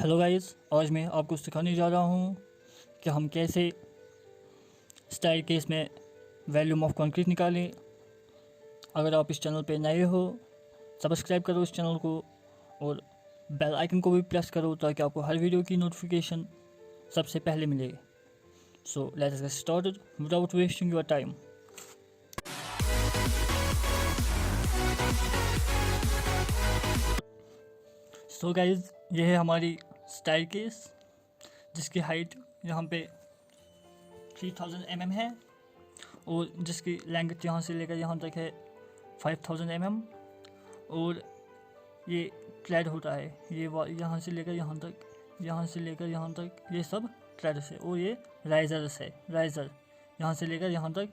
Hello guys, आज मैं आपको सिखाने जा रहा हूँ कि हम कैसे स्टाइल केस में वॉल्यूम ऑफ कंक्रीट निकालें। अगर आप इस चैनल पे नए हो, सब्सक्राइब करो इस चैनल को और बेल आइकन को भी प्रेस करो ताकि आपको हर वीडियो की नोटिफिकेशन सबसे पहले मिले। So let's get started without wasting your time. So guys, ये है हमारी स्टाइल केस जिसकी हाइट यहाँ पे 3000 mm है और जिसकी लेंथ यहाँ से लेकर यहाँ तक है 5000 mm। और ये ट्रेड होता है, ये यहाँ से लेकर यहाँ तक, यहाँ से लेकर यहाँ तक, ये सब ट्रेड्स है। और ये राइजर्स है, राइजर यहाँ से लेकर यहाँ तक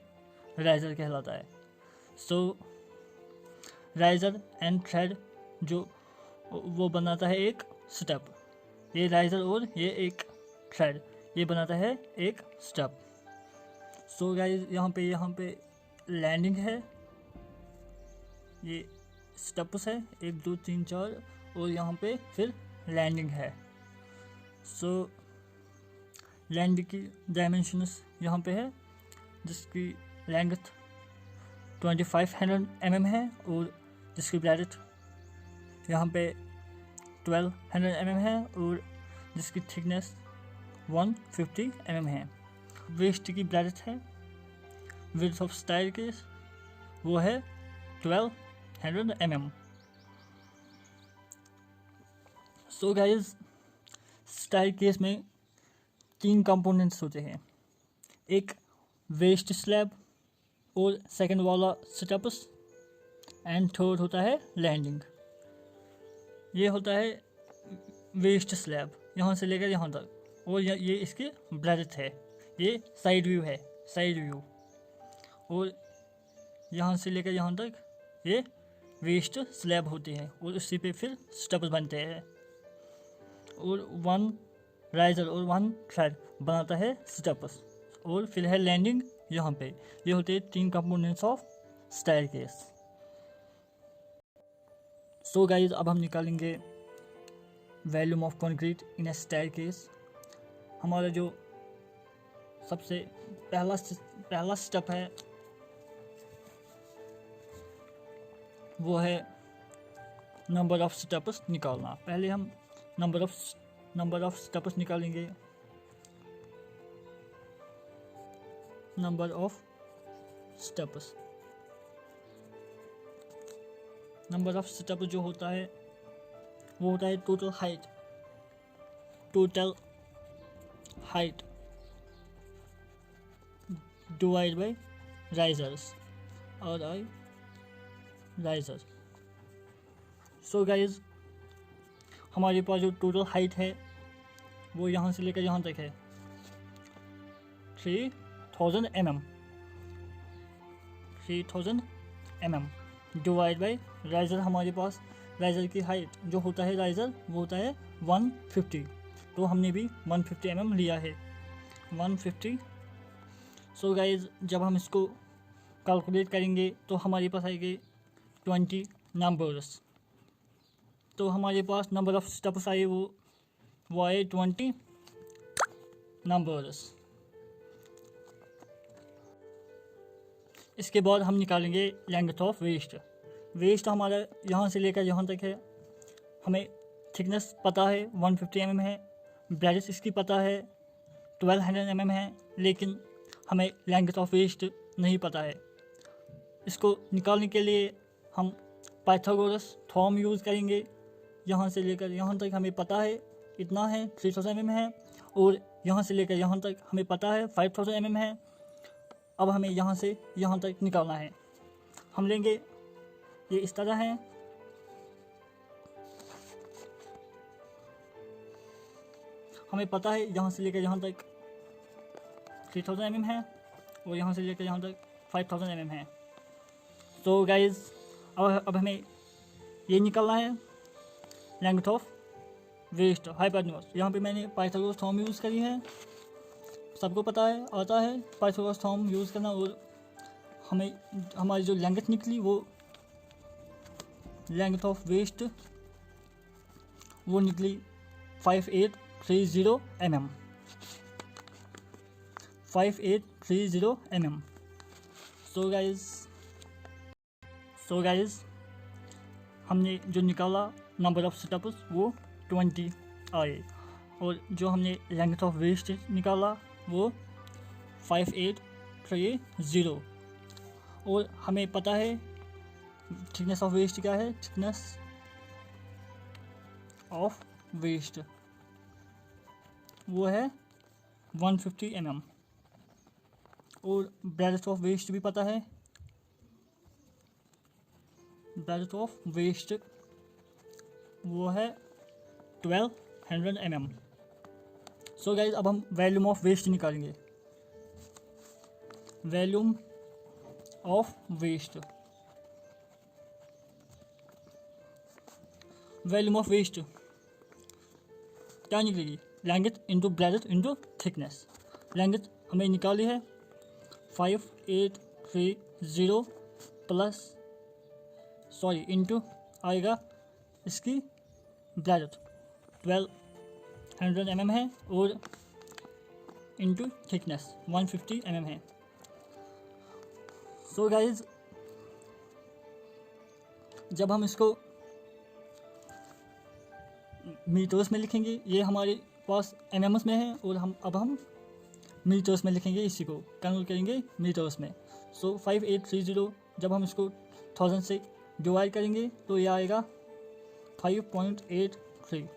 राइजर कहलाता है। सो राइजर एंड थ्रेड जो वो बनाता है एक स्टेप। ये राइजर और ये एक थ्रेड ये बनाता है एक स्टेप। सो गाइस, यहाँ पे लैंडिंग है, ये स्टेप्स है 1 2 3 4 और यहाँ पे फिर लैंडिंग है। सो लैंडिंग की डायमेंशंस यहाँ पे है जिसकी लेंथ 2500 mm है और जिसकी ब्रेड्थ यहाँ पे 1200 mm है और जिसकी थिकनेस 150 mm है। वेस्ट की ब्रेड्थ है, विड्थ ऑफ स्टाइल केस वो है 1200 mm। So guys, style case में 3 कंपोनेंट्स होते हैं, एक वेस्ट स्लैब और सेकंड वाला स्टेप्स एंड थर्ड होता है लैंडिंग। ये होता है वेस्ट स्लैब यहाँ से लेकर यहाँ तक और ये इसकी ब्रेड्थ है, ये साइड व्यू है, साइड व्यू। और यहाँ से लेकर यहाँ तक ये वेस्ट स्लैब होती है और उसी पे फिर स्टेप्स बनते हैं और 1 राइजर और 1 थ्रेड बनाता है स्टेप्स और फिर है लैंडिंग यहाँ पे। ये होते हैं 3 components of style case. So guys, अब हम निकालेंगे volume of concrete in A style case. हमारा जो सबसे पहला स्टेप है वो है नंबर ऑफ स्टेप्स निकालना। पहले हम नंबर ऑफ स्टेप्स निकालेंगे। नंबर ऑफ स्टेप्स जो होता है वो होता है total height divide by risers और राइजर। सो गाइज, हमारे पास जो टोटल हाइट है वो यहाँ से लेकर यहाँ तक है 3000 mm डिवाइड बाय राइजर। हमारे पास राइजर की हाइट जो होता है राइजर वो होता है 150, तो हमने भी 150 mm लिया है, 150। सो गाइज, जब हम इसको कैलकुलेट करेंगे तो हमारे पास आएंगे 20 नंबर्स। तो हमारे पास नंबर ऑफ स्टेप्स आए वो आए 20 नंबर्स। इसके बाद हम निकालेंगे लेंथ ऑफ वेस्ट हमारा यहाँ से लेकर यहाँ तक है। हमें थिकनेस पता है 150 mm है, ब्रेड्थ इसकी पता है 1200 mm है, लेकिन हमें लेंथ ऑफ वेस्ट नहीं पता है। इसको निकालने के लिए हम पाइथागोरस थ्योरम यूज़ करेंगे। यहाँ से लेकर यहाँ तक हमें पता है इतना है 3000 mm है और यहाँ से लेकर यहाँ तक हमें पता है 5000 mm है। अब हमें यहाँ से यहाँ तक निकालना है। हम लेंगे, ये इस तरह है, हमें पता है यहाँ से लेकर यहाँ तक 3000 mm है और यहाँ से लेकर यहाँ तक 5000 mm है। तो गाइज, अब हमें ये निकालना है लेंथ ऑफ वेस्ट हाइपोटेन्यूज। यहाँ पे मैंने पाइथागोरस थ्योरम यूज़ करी है, सबको पता है आता है पाइथागोरस थ्योरम यूज़ करना। और हमें हमारी जो लेंथ निकली वो लेंथ ऑफ वेस्ट वो निकली 5830 mm, 5830 mm। सो गाइज हमने जो निकाला नंबर ऑफ सिटअप्स वो 20 आए, और जो हमने लेंथ ऑफ वेस्ट निकाला वो 5830, और हमें पता है थिकनेस ऑफ वेस्ट क्या है, थिकनेस ऑफ वेस्ट वो है 150 mm, और ब्रेड्थ ऑफ वेस्ट भी पता है, ब्रेड्थ ऑफ वेस्ट वो है 1200 mm। सो गाइज अब हम वॉल्यूम ऑफ वेस्ट निकालेंगे। Volume of waist, volume of waist क्या निकलेगी, length into breadth into thickness. Length हमें निकाली है 5830 प्लस इंटू आएगा इसकी ब्रेड्थ 1200 mm है, और इंटू थिकनेस 150 mm है। सो गाइज जब हम इसको मीटर्स में लिखेंगे, ये हमारे पास एमएमएस में है, और हम मीटर्स में लिखेंगे, इसी को कन्वर्ट करेंगे मीटर्स में। सो 5830 जब हम इसको 1000 से डिवाइड करेंगे तो ये आएगा 5.83,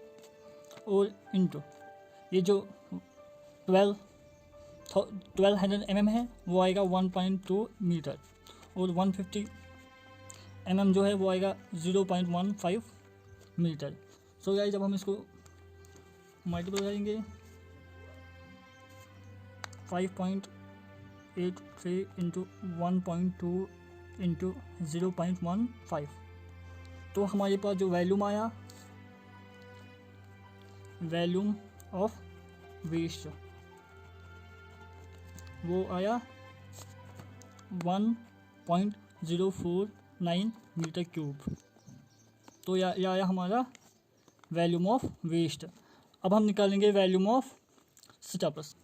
और इंटू ये जो 1200 mm है वो आएगा 1.2 मीटर, और 150 mm जो है वो आएगा 0.15 मीटर। सो गाइस जब हम इसको मल्टीपल करेंगे 5.83 इंटू 1.2 इंटू 0.15, तो हमारे पास जो वॉल्यूम आया, वॉल्यूम ऑफ वेस्ट वो आया 1.049 मीटर क्यूब। तो यह आया हमारा वॉल्यूम ऑफ वेस्ट। अब हम निकालेंगे volume of sit-ups.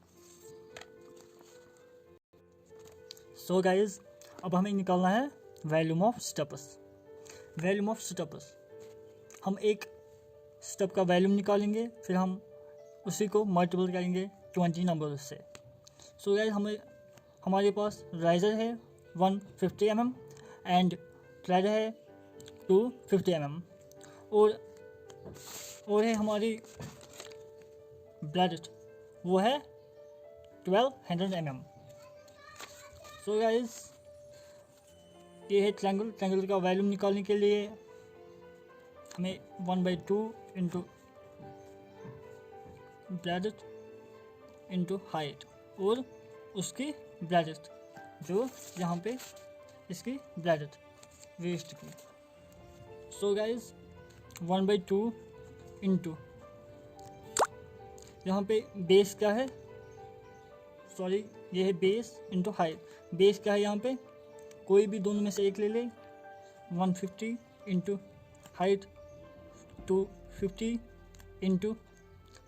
So guys अब हमें निकालना है volume of sit-ups. Volume of sit-ups हम एक स्टेप का वॉल्यूम निकालेंगे, फिर हम उसी को मल्टीपल करेंगे 20 नंबर से। सो गाइज हमारे पास राइजर है 150 mm एंड ट्राइजर है 250 mm, और है हमारी ब्रेड्थ वो है 1200 mm। सो गाइज ये है ट्रायंगल का वॉल्यूम निकालने के लिए हमें 1/2 इंटू ब्रेड्थ इंटू हाइट, और उसकी ब्रेड्थ जो यहाँ पे इसकी ब्रेड्थ वेस्ट की। सो गाइज 1/2 इंटू यहाँ पे बेस क्या है, ये है बेस इंटू हाइट। बेस क्या है यहाँ पे, कोई भी दोनों में से एक ले ले, 150 इंटू हाइट 250 इंटू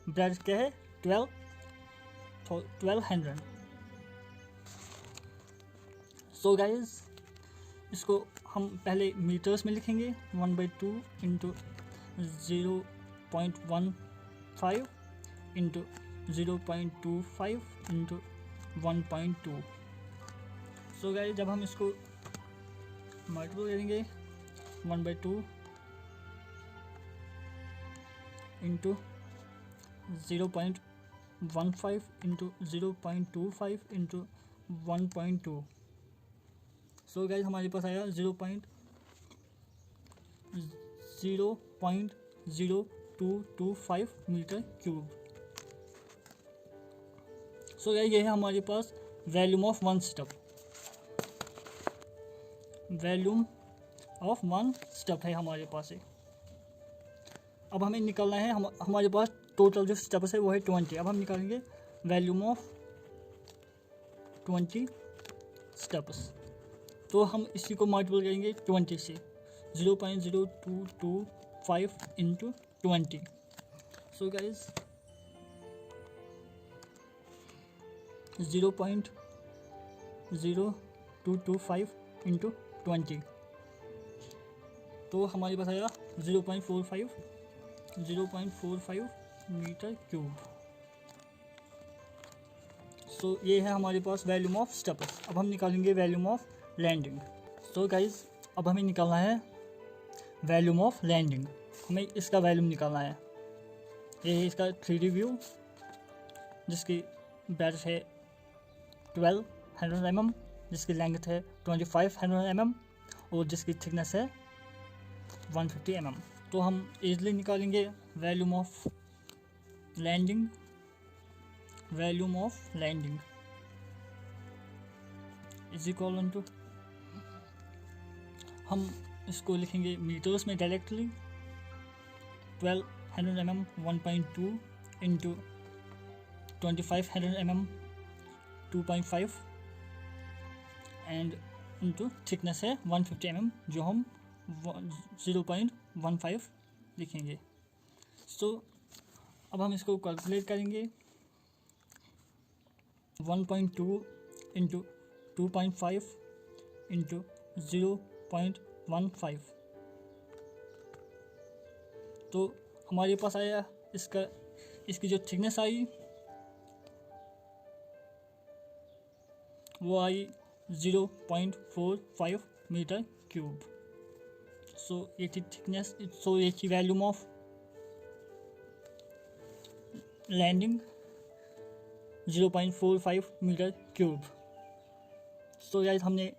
ब्रेड्थ क्या है 1200। सो गाइज इसको हम पहले मीटर्स में लिखेंगे 1/2 into 0.15 into 0.25 into 1.2। So guys जब हम इसको मल्टीपल करेंगे 1/2 into 0.15 into 0.25 into 1.2। So guys हमारे पास आया 0.0225 मीटर क्यूब। सो गाइज ये है हमारे पास volume of one step. Volume of one step है हमारे पास है। अब हमें निकालना है, हमारे पास टोटल जो स्टेप्स है वो है 20। अब हम निकालेंगे वॉल्यूम ऑफ 20 स्टेप्स। तो हम इसी को मल्टीपल करेंगे 20 से, 0.0225 इंटू 20। सो गाइज 0.0225 इंटू 20, तो हमारे पास आया 0.45 मीटर क्यूब। सो ये है हमारे पास वैल्यूम ऑफ स्टेप्स। अब हम निकालेंगे volume of landing. So guys अब हमें निकालना है वैल्यूम ऑफ लैंडिंग। हमें इसका वैल्यूम निकालना है। ये है इसका 3D व्यू जिसकी ब्रेड्थ है 1200 mm, जिसकी लेंथ है 2500 mm और जिसकी थिकनेस है 150 mm। तो हम इजीली निकालेंगे volume of landing. Volume of landing is equal to, हम इसको लिखेंगे मीटर्स में directly. 1200 mm 1.2 into 2500 mm 2.5 and into thickness है 150 mm जो हम 0.15 लिखेंगे। सो अब हम इसको कैलकुलेट करेंगे। 1.2 इंटू 2.5 इंटू 0.15, तो हमारे पास आया इसकी जो थिकनेस आई वो आई 0.45 मीटर क्यूब। सो ये थी थिकनेस। सो ये थी volume of landing 0.45 meter cube. So guys हमने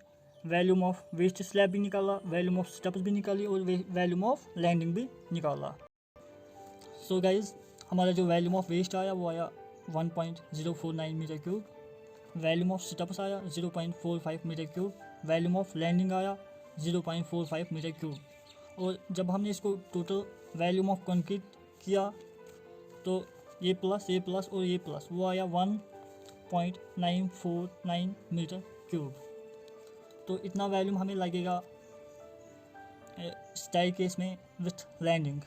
वैल्यूम ऑफ वेस्ट स्लैब भी निकाला, वैल्यूम ऑफ स्टेप्स भी निकाली और वैल्यूम ऑफ लैंडिंग भी निकाला। सो गाइस हमारा जो वैल्यूम ऑफ वेस्ट आया वो आया 1.049 meter cube. Volume of steps आया 0.45 meter cube. Volume of landing आया 0.45 मीटर क्यूब। और जब हमने इसको टोटल वैल्यूम ऑफ कंक्रीट किया तो ये प्लस और ये प्लस वो आया 1.949 मीटर क्यूब। तो इतना वैल्यूम हमें लगेगा स्टेयरकेस में विथ लैंडिंग।